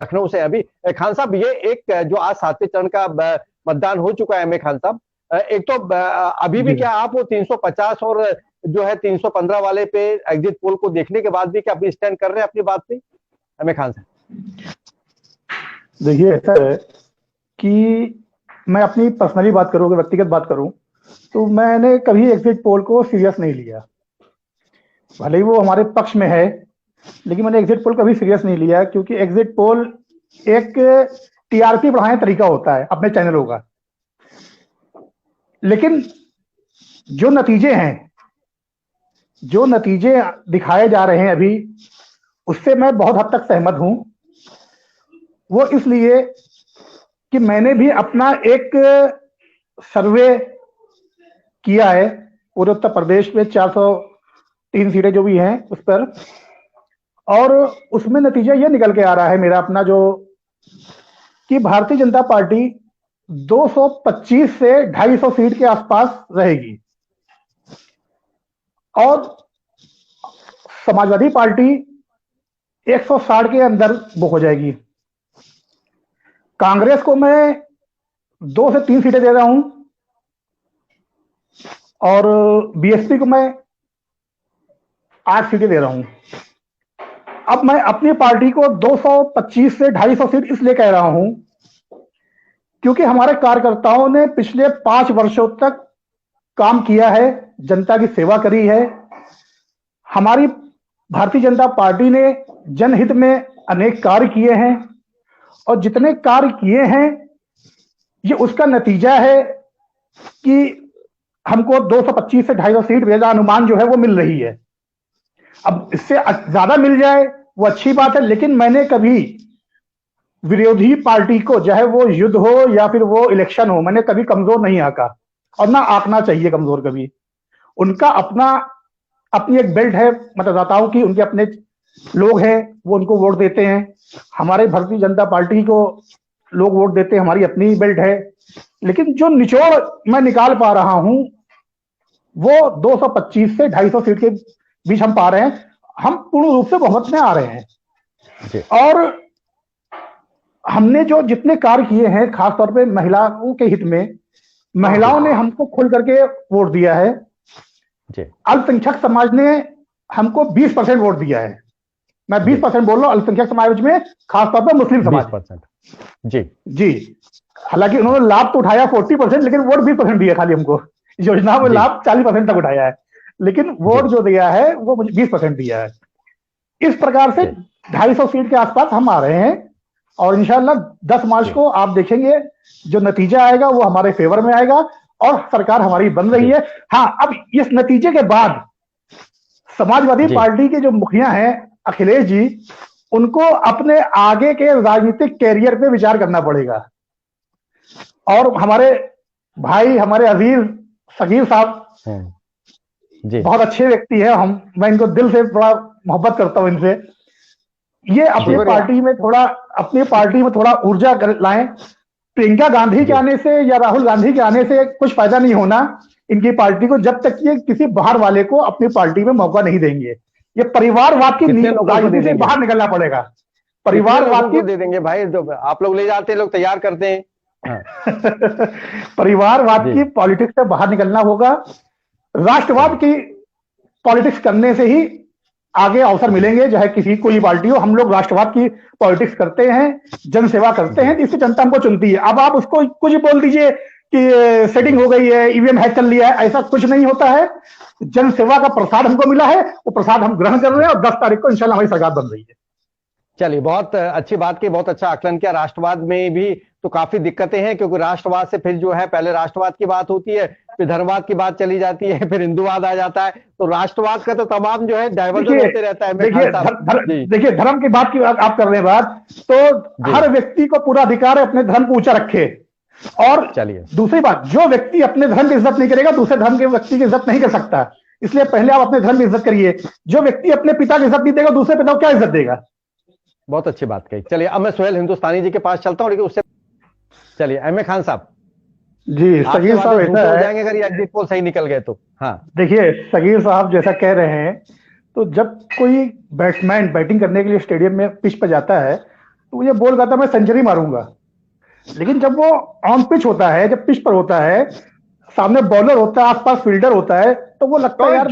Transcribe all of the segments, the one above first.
लखनऊ से अभी। खान साहब, ये एक जो आज 7वें चरण का मतदान हो चुका है, एम ए खान साहब, एक तो अभी भी जी क्या आप वो 350 और जो है 315 वाले पे एग्जिट पोल को देखने के बाद भी क्या अभी स्टैंड कर रहे हैं अपनी बात पे, एम ए खान साहब? देखिए, ऐसा है कि मैं अपनी पर्सनली बात करूँ, अगर व्यक्तिगत बात करूँ, तो मैंने कभी एग्जिट पोल को सीरियस नहीं लिया। भले ही वो हमारे पक्ष में है, लेकिन मैंने एग्जिट पोल कभी सीरियस नहीं लिया, क्योंकि एग्जिट पोल एक टीआरपी बढ़ाने तरीका होता है अपने चैनलों का। लेकिन जो नतीजे हैं, जो नतीजे दिखाए जा रहे हैं अभी, उससे मैं बहुत हद तक सहमत हूं। वो इसलिए कि मैंने भी अपना एक सर्वे किया है पूरे उत्तर प्रदेश में, 403 सीटें जो भी हैं उस पर, और उसमें नतीजा ये निकल के आ रहा है मेरा अपना, जो कि भारतीय जनता पार्टी 225 से 250 सीट के आसपास रहेगी, और समाजवादी पार्टी 160 के अंदर बुक हो जाएगी। कांग्रेस को मैं 2 से 3 सीटें दे रहा हूं, और बीएसपी को मैं 8 सीटें दे रहा हूं। अब मैं अपनी पार्टी को 225 से 250 सीट इसलिए कह रहा हूं, क्योंकि हमारे कार्यकर्ताओं ने पिछले 5 वर्षों तक काम किया है, जनता की सेवा करी है। हमारी भारतीय जनता पार्टी ने जनहित में अनेक कार्य किए हैं, और जितने कार्य किए हैं, ये उसका नतीजा है कि हमको 225 से 250 सीट मेरा अनुमान जो है वो मिल रही है। अब इससे ज्यादा मिल जाए वो अच्छी बात है, लेकिन मैंने कभी विरोधी पार्टी को, चाहे वो युद्ध हो या फिर वो इलेक्शन हो, मैंने कभी कमजोर नहीं आंका, और ना आंकना चाहिए कमजोर कभी। उनका अपना अपनी एक बेल्ट है मतदाताओं की, उनके अपने लोग हैं, वो उनको वोट देते हैं। हमारे भारतीय जनता पार्टी को लोग वोट देते हैं, हमारी अपनी बेल्ट है। लेकिन जो निचोड़ मैं निकाल पा रहा हूं, वो 225 से 250 सीट के बीच हम पा रहे हैं। हम पूर्ण रूप से बहुमत में आ रहे हैं, और हमने जो जितने कार्य किए हैं, खासतौर पे महिलाओं के हित में, महिलाओं ने हमको खुल करके वोट दिया है। अल्पसंख्यक समाज ने हमको 20% वोट दिया है। मैं 20% बोल रहा हूं, अल्पसंख्यक समाज में खासतौर पर मुस्लिम समाज। 20%? जी जी, हालांकि उन्होंने लाभ तो उठाया 40%, लेकिन वोट 20% दिया खाली हमको। योजना में लाभ 40% तक उठाया है, लेकिन वोट जो दिया है वो मुझे 20% दिया है। इस प्रकार से 250 सीट के आसपास हम आ रहे हैं, और इंशाल्लाह 10 मार्च को आप देखेंगे जो नतीजा आएगा वो हमारे फेवर में आएगा, और सरकार हमारी बन रही है। हाँ, अब इस नतीजे के बाद समाजवादी पार्टी के जो मुखिया हैं अखिलेश जी, उनको अपने आगे के राजनीतिक कैरियर पे विचार करना पड़ेगा। और हमारे भाई, हमारे अजीज सगीर साहब बहुत अच्छे व्यक्ति है, मैं इनको दिल से बड़ा मोहब्बत करता हूं इनसे। ये अपनी पार्टी में थोड़ा ऊर्जा लाएं। प्रियंका गांधी के आने से या राहुल गांधी के आने से कुछ फायदा नहीं होना इनकी पार्टी को, जब तक ये किसी बाहर वाले को अपनी पार्टी में मौका नहीं देंगे। ये परिवारवाद की राजनीति से बाहर निकलना पड़ेगा। परिवारवाद की दे देंगे भाई, आप लोग ले जाते हैं, लोग तैयार करते हैं। परिवारवाद की पॉलिटिक्स से बाहर निकलना होगा। राष्ट्रवाद की पॉलिटिक्स करने से ही आगे अवसर मिलेंगे, चाहे किसी कोई पार्टी हो। हम लोग राष्ट्रवाद की पॉलिटिक्स करते हैं, जनसेवा करते हैं, इससे जनता हमको चुनती है। अब आप उसको कुछ बोल दीजिए कि सेटिंग हो गई है, ईवीएम हैक कर लिया है, ऐसा कुछ नहीं होता है। जनसेवा का प्रसाद हमको मिला है, वो प्रसाद हम ग्रहण कर रहे हैं, और 10 तारीख को इंशाल्लाह हमारी सरकार बन रही है। चलिए, बहुत अच्छी बात की, बहुत अच्छा आकलन किया। राष्ट्रवाद में भी तो काफी दिक्कतें हैं, क्योंकि राष्ट्रवाद से फिर जो है पहले राष्ट्रवाद की बात होती है, फिर धर्मवाद की बात चली जाती है, फिर हिंदुवाद आ जाता है। तो राष्ट्रवाद का तो तमाम जो है डाइवर्जन होते रहता है। देखिए, धर्म की बात की आप कर रहे हैं बात, तो हर व्यक्ति को पूरा अधिकार है अपने धर्म को ऊंचा रखे। और चलिए, दूसरी बात, जो व्यक्ति अपने धर्म की इज्जत नहीं करेगा, दूसरे धर्म के व्यक्ति की इज्जत नहीं कर सकता। इसलिए पहले आप अपने धर्म की इज्जत करिए। जो व्यक्ति अपने पिता की इज्जत नहीं देगा, दूसरे पिता को क्या इज्जत देगा? बहुत अच्छी बात कही। चलिए, अब मैं सोहेल हिंदुस्तानी जी के पास चलता हूँ, लेकिन उससे चलिए एम ए खान साहब जी। सगीर साहब ऐसा हो जाएंगे अगर ये एग्जिट पोल सही निकल गए तो। हाँ, देखिए, सगीर साहब जैसा कह रहे हैं, तो जब कोई बैट्समैन बैटिंग करने के लिए स्टेडियम में पिच पर जाता है, तो मुझे बोल रहा था मैं सेंचुरी मारूंगा, लेकिन जब वो ऑन पिच होता है, जब पिच पर होता है, सामने बॉलर होता है, आसपास फील्डर होता है, तो वो लगता है यार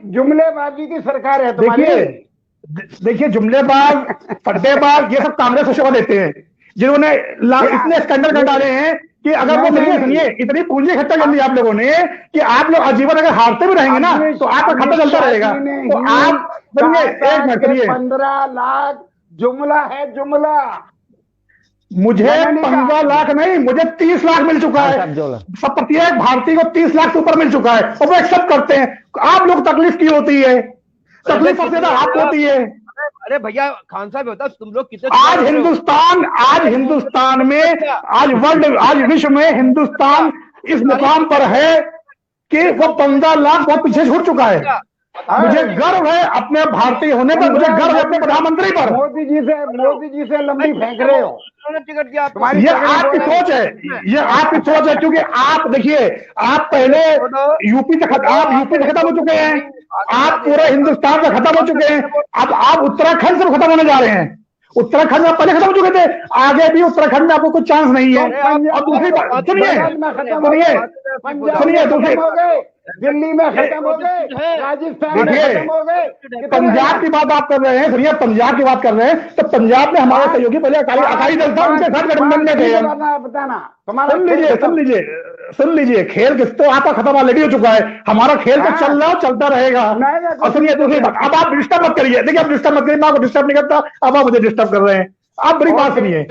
जुमलेबाजी की सरकार है तुम्हारी। देखिए जुमलेबाज, फड्डेबाज, ये सब कांग्रेस को शोभा देते हैं, जिन्होंने इतने स्कैंडल कर डाले हैं कि अगर वो सुनिए, इतनी पूंजी इकट्ठा कर ली आप लोगों ने कि आप लोग आजीवन अगर हारते भी रहेंगे ना तो आपका खाता चलता रहेगा। तो आप सुनिए, एक मिनट सुनिए, 15 लाख जुमला है, जुमला। मुझे 15 लाख नहीं, मुझे 30 लाख मिल चुका है। सब प्रत्येक भारतीय को 30 लाख से ऊपर मिल चुका है और वो एक्सेप्ट करते हैं। आप लोग तकलीफ की होती है, तकलीफ सबसे ज्यादा आपको होती है। अरे भैया खान साहब होता तुम लोग कितने, आज हिंदुस्तान में, आज विश्व में हिंदुस्तान इस मुकाम पर है कि वो 15 लाख बहुत पीछे छूट चुका है। मुझे गर्व है अपने भारतीय होने पर, मुझे गर्व है अपने प्रधानमंत्री पर। मोदी जी से लंबी फेंक रहे हो। टिकट दिया ये आपकी सोच है, ये आपकी सोच है, क्योंकि आप देखिए, आप पहले यूपी से खत्म हो चुके हैं, आप पूरे हिंदुस्तान से खत्म हो चुके हैं, अब आप उत्तराखंड से खत्म होने जा रहे हैं। उत्तराखंड में पहले खत्म हो चुके थे, आगे भी उत्तराखंड में आपको कोई चांस नहीं है। और दूसरी बात सुनिए, दूसरी दिल्ली में खत्म हो गए, राजस्थान में खत्म हो गए। पंजाब की बात आप कर रहे हैं, सुनिए पंजाब की बात कर रहे हैं, तो पंजाब में हमारे सहयोगी पहले अकाली दल था, उनके साथ गठबंधन में थे। बताना, सुन लीजिए, खेल किस तो आपका खत्म ऑलरेडी हो चुका है, हमारा खेल तो चल रहा, चलता रहेगा। और सुनिए दूसरी बात, अब आप डिस्टर्ब मत करिए, देखिए आप डिस्टर्ब मत करिए, मैं आपको डिस्टर्ब नहीं करता, अब आप मुझे डिस्टर्ब कर रहे हैं। आप बड़ी बात सुनिए,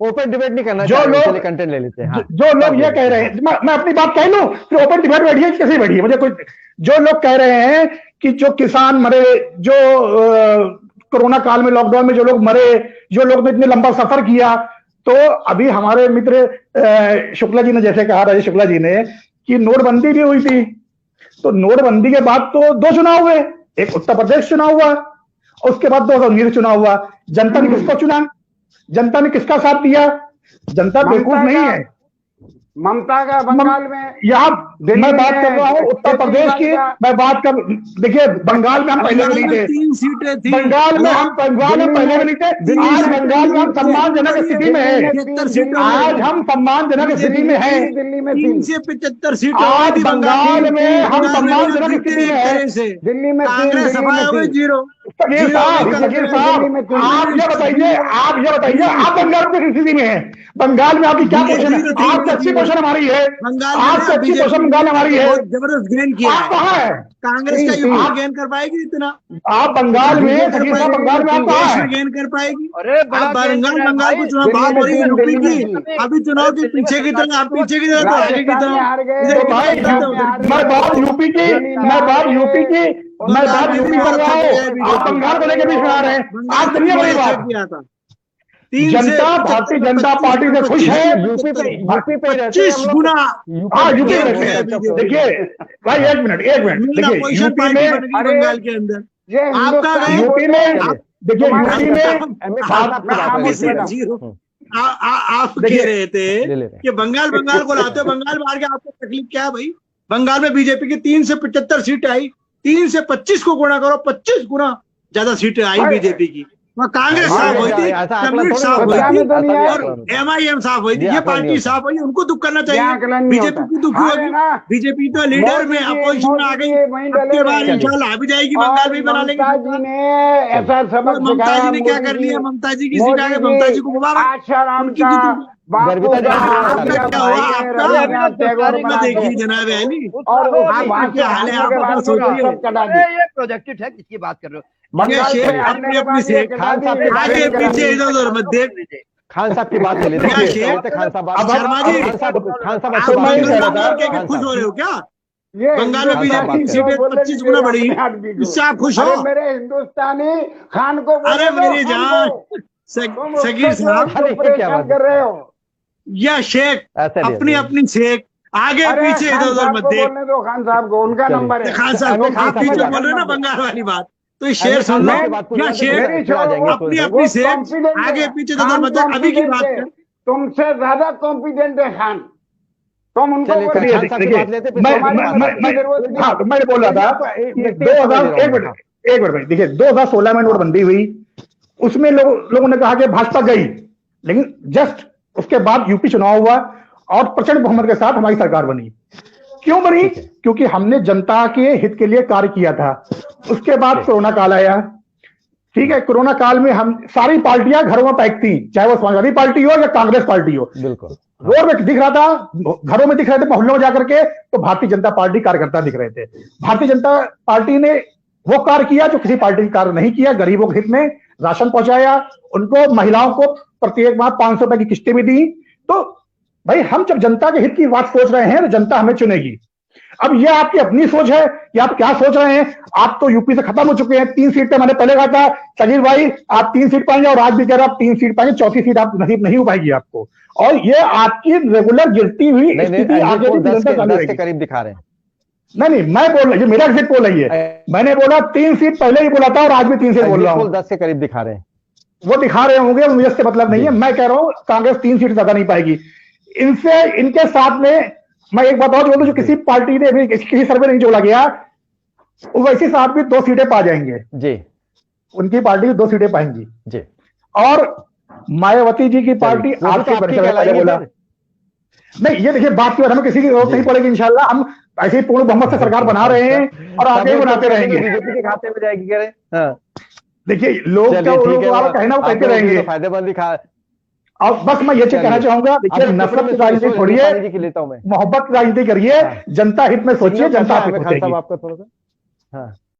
ओपन डिबेट नहीं करना, जो लोग कंटेंट ले लेते हैं। जो लोग ये कह रहे हैं, मैं अपनी बात कह लूं, फिर ओपन डिबेट बैठिए, कैसे बैठिए, मुझे कोई, जो लोग कह रहे हैं कि जो किसान मरे, जो कोरोना काल में लॉकडाउन में जो लोग मरे, जो लोग ने इतने लंबा सफर किया, तो अभी हमारे मित्र शुक्ला जी ने जैसे कहा, राजेश शुक्ला जी ने, कि नोटबंदी भी हुई थी, तो नोटबंदी के बाद तो 2 चुनाव हुए, एक उत्तर प्रदेश चुनाव हुआ, उसके बाद 2019 चुनाव हुआ। जनता ने किसको चुना? जनता ने किसका साथ दिया? जनता बेवकूफ नहीं है। ममता का बंगाल में, यहाँ मैं बात कर रहा हूँ उत्तर प्रदेश की, मैं बात कर, देखिए बंगाल में हम पहले भी नहीं थे, 3 सीटें थी, बंगाल में पहले भी नहीं थे। आज बंगाल में हम सम्मानजनक स्थिति में है, आज हम सम्मानजनक स्थिति में है। दिल्ली में 3 से 75 सीटें आज बंगाल में हम सम्मानजनक स्थिति में है। दिल्ली में कांग्रेस सफाया हुई 0। सगीर साहब, आप ये बताइए, आप बंगाल में स्थिति में है, बंगाल में आपकी क्या पोजीशन है? आपसे अच्छी पोजीशन हमारी है, आपसे अच्छी पोजीशन बंगाल हमारी है। जबरदस्त गेन किया आप कहाँ है? कांग्रेस का यूपी गेन कर पाएगी इतना? आप बंगाल में, सगीर साहब बंगाल में आप कहाँ है? गेन कर पाएगी? अरे बंगाल को चुनाव बात हो रही है यूपी की, अभी चुनाव के पीछे की तरह, आप पीछे की तरह, तो आगे की तरह। भाई मैं बात यूपी की, मैं बात यूपी कर रहा हूँ, आप बंगाल को लेकर बीच में आ रहे हैं। आप सुनिए बड़ी बात, जनता भारतीय जनता पार्टी से खुश है। यूपी पे 25 गुना, यूपी में रहते हैं। देखिए भाई, एक मिनट देखिए, यूपी में, बंगाल के अंदर आपका यूपी में, देखिए यूपी में आप कह रहे थे कि बंगाल को लाते हो, बंगाल में आके आपको तकलीफ क्या है भाई? बंगाल में बीजेपी की 3 से 75 सीटें आई, 3 से 25 को गुणा करो, 25 गुना ज्यादा सीटें आई बीजेपी की। वहाँ कांग्रेस साफ हुई थी, कम्युनिस्ट साफ हुई थी, और MIM साफ हुई थी, ये पार्टी साफ हुई, उनको दुख करना चाहिए। बीजेपी की दुखी होगी, बीजेपी तो लीडर में अपोजिशन में आ गई, अब के बाद इंशाल्लाह आ भी जाएगी, बंगाल में बना लेंगे। ममता जी ने क्या कर लिया? ममता जी की सिखा के, ममता जी को मुबारक। देखिए जनाब अली, और क्या हाल है, आप सोचिए, ये प्रोजेक्टेड है, किसकी बात कर रहे हो? अपनी अपनी से आगे पीछे इधर उधर मत देख। खान साहब की बात ले लेते हैं। शर्मा जी, खुश हो रहे हो क्या? बंगाल में बीजेपी की सीटें 25 गुना बढ़ी, इससे आप खुश हो? मेरे हिंदुस्तानी खान को, अरे मेरी जान सगीर साहब कर रहे हो, या शेख अपनी अपनी शेख, आगे पीछे इधर उधर मत देख। बोलने दो खान साहब को, उनका नंबर है। खान साहब को आप पीछे बोल रहे हो ना बंगाल वाली बात, तो ये शेर सुन लो, या शेर अपनी अपनी शेर, आगे पीछे इधर मत देख। अभी की बात कर, तुमसे ज्यादा कॉम्पिटेंट है खान, तुम उनको मैं बोल रहा था 2000, एक मिनट भाई, देखिए 2016 में नोटबंदी हुई, उसमें लोगों ने कहा कि भाजपा गई, लेकिन जस्ट उसके बाद यूपी चुनाव हुआ और प्रचंड बहुमत के साथ हमारी सरकार बनी। क्यों बनी? क्योंकि हमने जनता के हित के लिए कार्य किया था। उसके बाद कोरोना काल आया, ठीक है। कोरोना काल में हम सारी पार्टियां घरों में पैक थी, चाहे वो समाजवादी पार्टी हो या कांग्रेस पार्टी हो। बिल्कुल रोड में दिख रहा था, घरों में दिख रहे थे, मोहल्लों में जाकर के तो भारतीय जनता पार्टी कार्यकर्ता दिख रहे थे। भारतीय जनता पार्टी ने वो कार्य किया जो किसी पार्टी ने कार्य नहीं किया। गरीबों के हित में राशन पहुंचाया, उनको महिलाओं को प्रत्येक माह 500 रुपए की किस्तें भी दी। तो भाई हम जब जनता के हित की बात सोच रहे हैं तो जनता हमें चुनेगी। अब ये आपकी अपनी सोच है कि आप क्या सोच रहे हैं। आप तो यूपी से खत्म हो चुके हैं, 3 सीट पे मैंने पहले कहा था सगीर भाई आप 3 सीट पाएंगे, और आज भी कह रहे हैं आप 3 सीट पाएंगे, चौथी सीट आप नसीब नहीं हो पाएगी आपको। और ये आपकी रेगुलर गिरती हुई स्थिति आगे भी निरंतर चालू रहेगी। करीब दिखा रहे हैं। नहीं, मैं बोल रहा हूँ, मेरा एग्जिट पोल है ये। मैंने बोला 3 सीट पहले ही बोला था और आज भी 3 सीट बोल रहा हूँ। 10 के करीब दिखा रहे हैं, वो दिखा रहे होंगे, मुझे इससे मतलब नहीं है। मैं कह रहा हूँ कांग्रेस 3 सीट ज्यादा नहीं पाएगी। इनसे इनके साथ में मैं एक बात और बोल दूं, जो किसी पार्टी ने भी किसी सर्वे नहीं जोड़ा गया, वैसे साथ भी 2 सीटें पा जाएंगे जी। उनकी पार्टी 2 सीटें पाएंगी जी। और मायावती जी की पार्टी आपके बोला नहीं। ये देखिए बात की बात, हमें किसी की जरूरत नहीं पड़ेगी। इंशाल्लाह हम ऐसे ही पूर्ण बहुमत से सरकार बना रहे हैं और आगे बनाते रहेंगे। बीजेपी के खाते में जाएगी कह रहे हैं। देखिए लोग कहना वो कहते रहेंगे, फायदेमंद और बस मैं ये चीज कहना चाहूंगा, देखिए नफरत की राजनीति छोड़िए, मोहब्बत की राजनीति करिए, जनता हित में सोचिए, जनता आपको आपका थोड़ा सा। हाँ